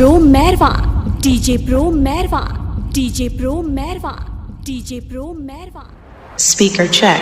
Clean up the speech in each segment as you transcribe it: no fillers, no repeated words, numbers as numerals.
Pro Merva, DJ Pro Merva, DJ Pro Merva, DJ Pro Merva. Speaker check.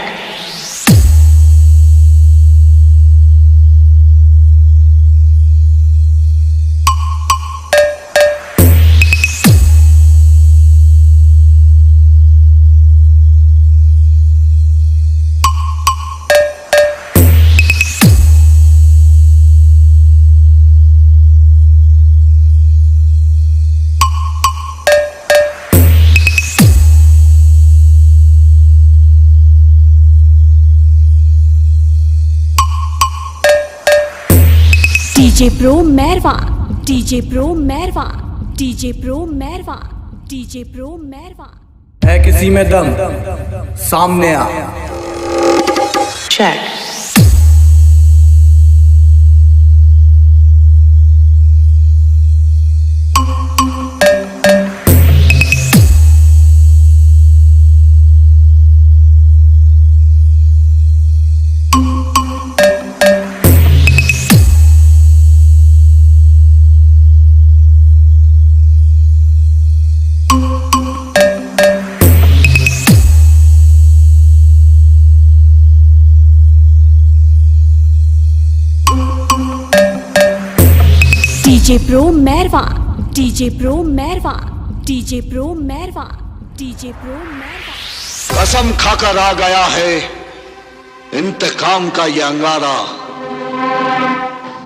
DJ Pro Merva, DJ Pro Merva, DJ Pro Merva, DJ Pro Merva. है किसी में दम सामने आ। Check. DJ Pro Merva, DJ Pro Merva, DJ Pro Merva, DJ Pro Merva. कसम खाकर आ गया है इंतकाम का ये अंगारा,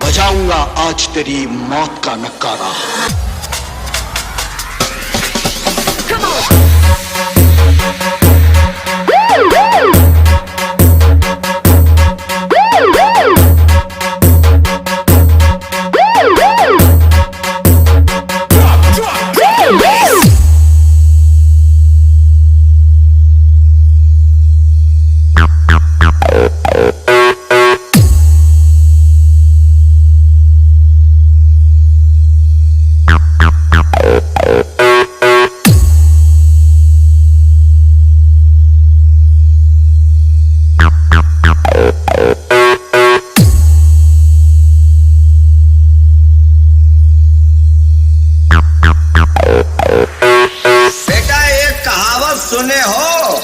बजाऊंगा आज तेरी मौत का नक्कारा। सुने हो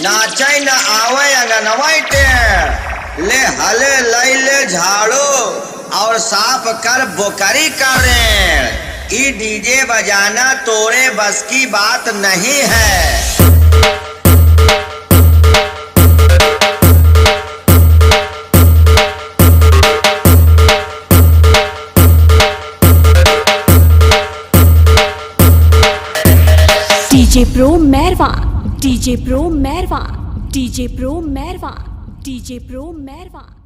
नाचाई न आवे अंगनवाई टेर ले हले लैले झाड़ू और साफ कर बोकरी करे। ई डीजे बजाना तोरे बस की बात नहीं है। DJ Pro Merva, DJ Pro Merva, DJ Pro Merva, DJ Pro Merva.